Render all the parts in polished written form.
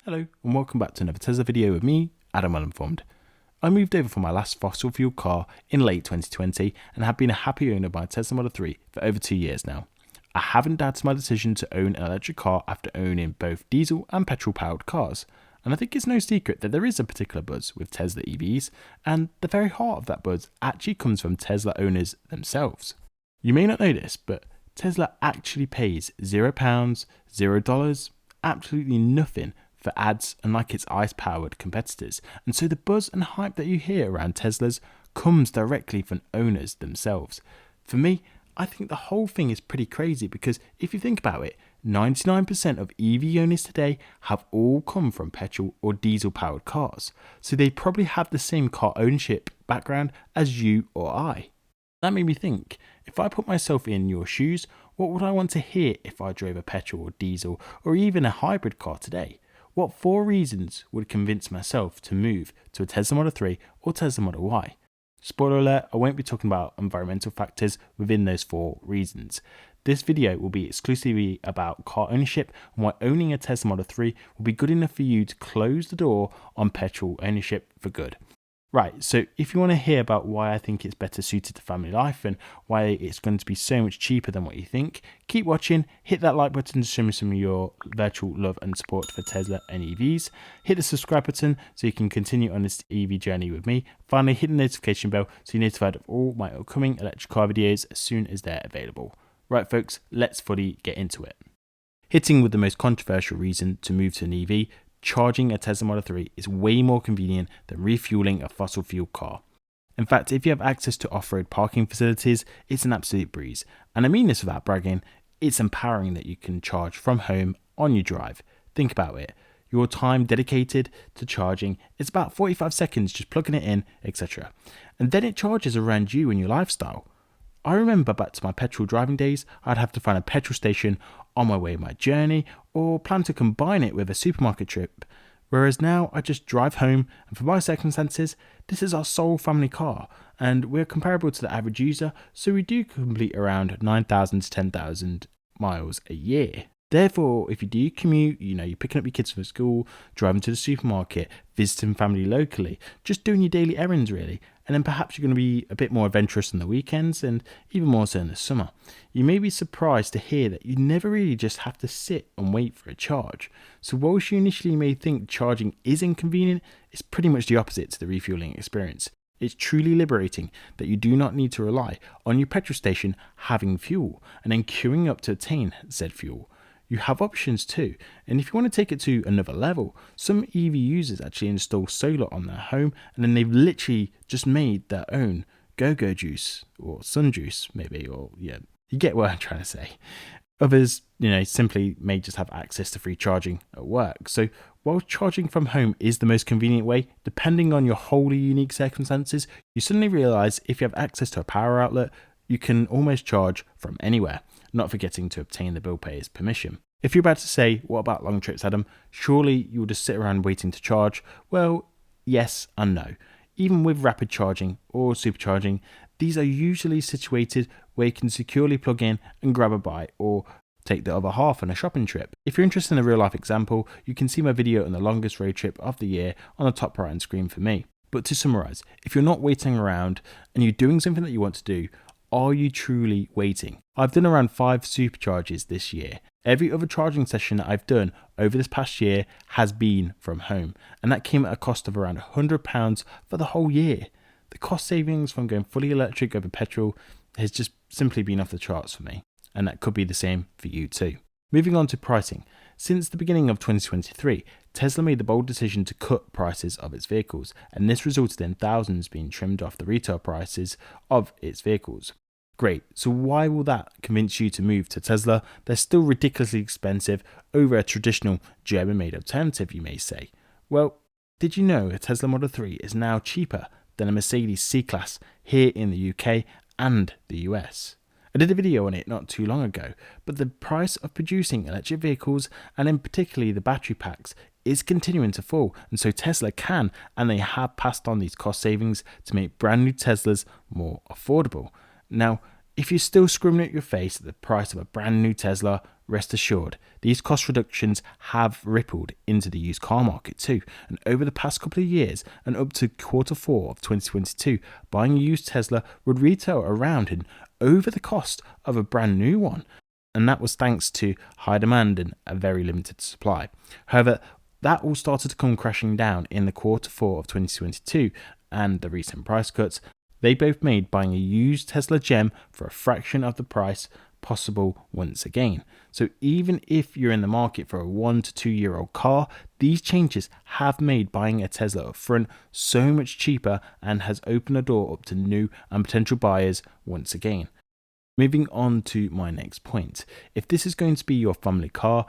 Hello and welcome back to another Tesla video with me, Adam Uninformed. I moved over from my last fossil fuel car in late 2020 and have been a happy owner of my Tesla Model 3 for over 2 years now. I haven't doubted my decision to own an electric car after owning both diesel and petrol powered cars, and I think it's no secret that there is a particular buzz with Tesla EVs, and the very heart of that buzz actually comes from Tesla owners themselves. You may not know this, but Tesla actually pays £0, $0, absolutely nothing for ads unlike its ICE-powered competitors, and so the buzz and hype that you hear around Teslas comes directly from owners themselves. For me, I think the whole thing is pretty crazy because if you think about it, 99% of EV owners today have all come from petrol or diesel powered cars, so they probably have the same car ownership background as you or I. That made me think, if I put myself in your shoes, what would I want to hear if I drove a petrol or diesel or even a hybrid car today? What 4 reasons would convince myself to move to a Tesla Model 3 or Tesla Model Y? Spoiler alert, I won't be talking about environmental factors within those 4 reasons. This video will be exclusively about car ownership and why owning a Tesla Model 3 will be good enough for you to close the door on petrol ownership for good. Right, so if you want to hear about why I think it's better suited to family life and why it's going to be so much cheaper than what you think, keep watching, hit that like button to show me some of your virtual love and support for Tesla and EVs, hit the subscribe button so you can continue on this EV journey with me, finally hit the notification bell so you're notified of all my upcoming electric car videos as soon as they're available. Right folks, let's fully get into it. Hitting with the most controversial reason to move to an EV, charging a Tesla Model 3 is way more convenient than refueling a fossil fuel car. In fact, if you have access to off-road parking facilities, it's an absolute breeze. And I mean this without bragging, it's empowering that you can charge from home on your drive. Think about it. Your time dedicated to charging is about 45 seconds just plugging it in, etc. And then it charges around you and your lifestyle. I remember back to my petrol driving days, I'd have to find a petrol station on my way on my journey or plan to combine it with a supermarket trip, whereas now I just drive home and for my circumstances, this is our sole family car and we're comparable to the average user, so we do complete around 9,000 to 10,000 miles a year. Therefore, if you do commute, you're picking up your kids from school, driving to the supermarket, visiting family locally, just doing your daily errands really, and then perhaps you're going to be a bit more adventurous on the weekends and even more so in the summer. You may be surprised to hear that you never really just have to sit and wait for a charge. So whilst you initially may think charging is inconvenient, it's pretty much the opposite to the refueling experience. It's truly liberating that you do not need to rely on your petrol station having fuel and then queuing up to obtain said fuel. You have options too, and if you want to take it to another level, some EV users actually install solar on their home and then they've literally just made their own go-go juice or sun juice maybe, or yeah, you get what I'm trying to say. Others, simply may just have access to free charging at work. So while charging from home is the most convenient way, depending on your wholly unique circumstances, you suddenly realize if you have access to a power outlet, you can almost charge from anywhere, not forgetting to obtain the bill payer's permission. If you're about to say, what about long trips, Adam? Surely you'll just sit around waiting to charge? Well, yes and no. Even with rapid charging or supercharging, these are usually situated where you can securely plug in and grab a bite or take the other half on a shopping trip. If you're interested in a real life example, you can see my video on the longest road trip of the year on the top right hand screen for me. But to summarize, if you're not waiting around and you're doing something that you want to do, are you truly waiting? I've done around 5 supercharges this year. Every other charging session that I've done over this past year has been from home, and that came at a cost of around £100 for the whole year. The cost savings from going fully electric over petrol has just simply been off the charts for me, and that could be the same for you too. Moving on to pricing. Since the beginning of 2023, Tesla made the bold decision to cut prices of its vehicles, and this resulted in thousands being trimmed off the retail prices of its vehicles. Great, so why will that convince you to move to Tesla? They're still ridiculously expensive over a traditional German-made alternative, you may say. Well, did you know a Tesla Model 3 is now cheaper than a Mercedes C-Class here in the UK and the US? I did a video on it not too long ago, but the price of producing electric vehicles, and in particularly the battery packs, is continuing to fall, and so Tesla can and they have passed on these cost savings to make brand new Teslas more affordable. Now, if you're still screaming at your face at the price of a brand new Tesla, rest assured, these cost reductions have rippled into the used car market too. And over the past couple of years and up to Q4 of 2022, buying a used Tesla would retail around and over the cost of a brand new one. And that was thanks to high demand and a very limited supply. However, that all started to come crashing down in the Q4 of 2022 and the recent price cuts. They both made buying a used Tesla gem for a fraction of the price possible once again. So even if you're in the market for a 1 to 2 year old car, these changes have made buying a Tesla up front so much cheaper and has opened the door up to new and potential buyers once again. Moving on to my next point. If this is going to be your family car,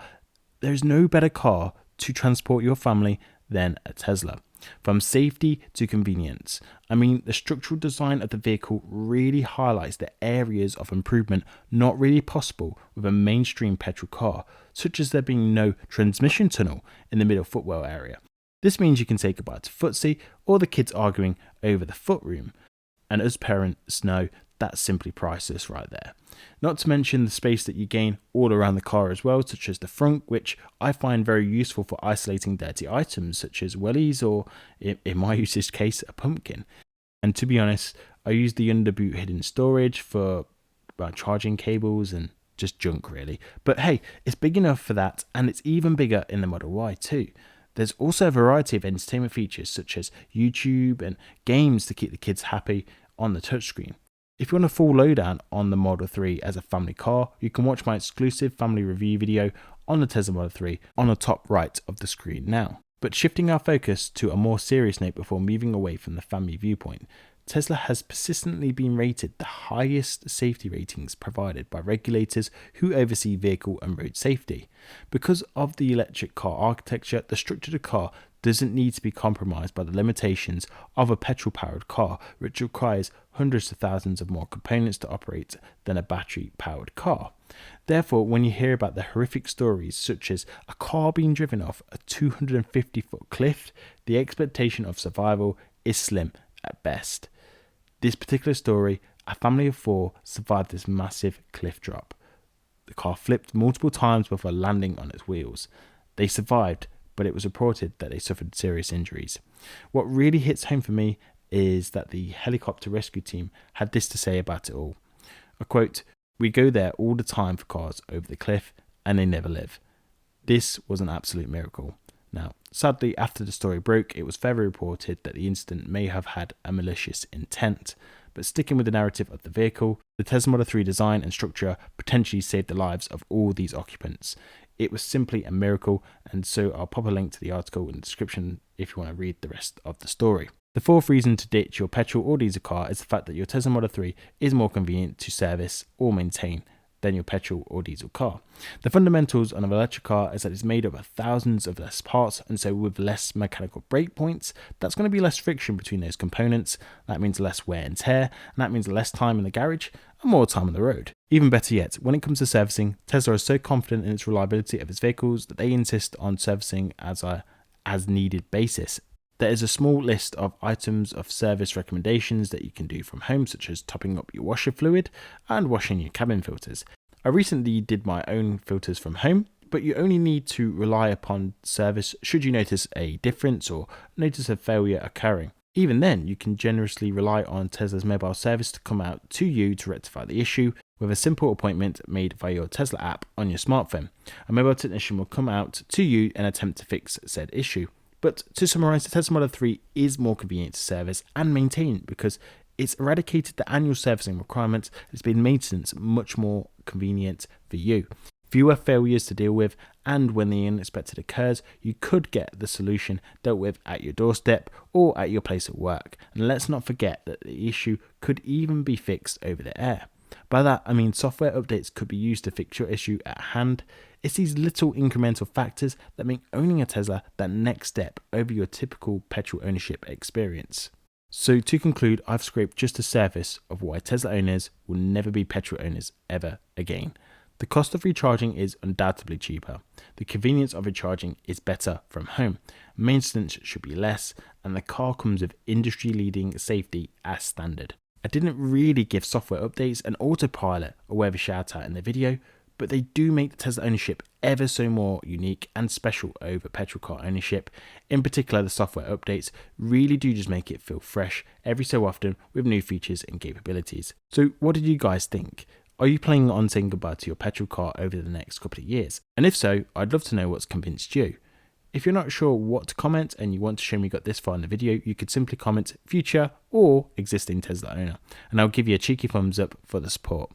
there's no better car to transport your family than a Tesla. From safety to convenience. I mean, the structural design of the vehicle really highlights the areas of improvement not really possible with a mainstream petrol car, such as there being no transmission tunnel in the middle footwell area. This means you can say goodbye to footsie or the kids arguing over the footroom. And as parents know, that's simply priceless right there. Not to mention the space that you gain all around the car as well, such as the front, which I find very useful for isolating dirty items such as wellies or, in my usage case, a pumpkin. And to be honest, I use the underboot hidden storage for charging cables and just junk really. But hey, it's big enough for that, and it's even bigger in the Model Y too. There's also a variety of entertainment features such as YouTube and games to keep the kids happy on the touchscreen. If you want a full lowdown on the Model 3 as a family car, you can watch my exclusive family review video on the Tesla Model 3 on the top right of the screen now. But shifting our focus to a more serious note before moving away from the family viewpoint, Tesla has persistently been rated the highest safety ratings provided by regulators who oversee vehicle and road safety. Because of the electric car architecture, the structure of the car doesn't need to be compromised by the limitations of a petrol-powered car, which requires hundreds of thousands of more components to operate than a battery-powered car. Therefore, when you hear about the horrific stories such as a car being driven off a 250-foot cliff, the expectation of survival is slim at best. This particular story, a family of 4 survived this massive cliff drop. The car flipped multiple times before landing on its wheels. They survived, but it was reported that they suffered serious injuries. What really hits home for me is that the helicopter rescue team had this to say about it all. I quote, "We go there all the time for cars over the cliff and they never live. This was an absolute miracle." Now, sadly, after the story broke, it was further reported that the incident may have had a malicious intent. But sticking with the narrative of the vehicle, the Tesla Model 3 design and structure potentially saved the lives of all these occupants. It was simply a miracle, and so I'll pop a link to the article in the description if you want to read the rest of the story. The fourth reason to ditch your petrol or diesel car is the fact that your Tesla Model 3 is more convenient to service or maintain than your petrol or diesel car. The fundamentals on an electric car is that it's made up of thousands of less parts, and so with less mechanical breakpoints, that's going to be less friction between those components. That means less wear and tear, and that means less time in the garage and more time on the road. Even better yet, when it comes to servicing, Tesla is so confident in its reliability of its vehicles that they insist on servicing as a as-needed basis. There is a small list of items of service recommendations that you can do from home, such as topping up your washer fluid and washing your cabin filters. I recently did my own filters from home, but you only need to rely upon service should you notice a difference or notice a failure occurring. Even then, you can generously rely on Tesla's mobile service to come out to you to rectify the issue with a simple appointment made via your Tesla app on your smartphone. A mobile technician will come out to you and attempt to fix said issue. But to summarize, the Tesla Model 3 is more convenient to service and maintain because it's eradicated the annual servicing requirements. It's made maintenance much more convenient for you. Fewer failures to deal with, and when the unexpected occurs, you could get the solution dealt with at your doorstep or at your place of work. And let's not forget that the issue could even be fixed over the air. By that, I mean software updates could be used to fix your issue at hand. It's these little incremental factors that make owning a Tesla that next step over your typical petrol ownership experience. So to conclude, I've scraped just the surface of why Tesla owners will never be petrol owners ever again. The cost of recharging is undoubtedly cheaper. The convenience of recharging is better from home. Maintenance should be less, and the car comes with industry-leading safety as standard. I didn't really give software updates and autopilot a word of a shout out in the video, but they do make the Tesla ownership ever so more unique and special over petrol car ownership. In particular, the software updates really do just make it feel fresh every so often with new features and capabilities. So what did you guys think? Are you planning on saying goodbye to your petrol car over the next couple of years? And if so, I'd love to know what's convinced you. If you're not sure what to comment and you want to show me you got this far in the video, you could simply comment future or existing Tesla owner, and I'll give you a cheeky thumbs up for the support.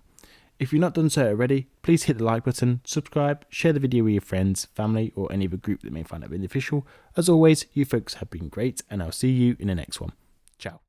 If you've not done so already, please hit the like button, subscribe, share the video with your friends, family, or any other group that may find it beneficial. As always, you folks have been great, and I'll see you in the next one. Ciao.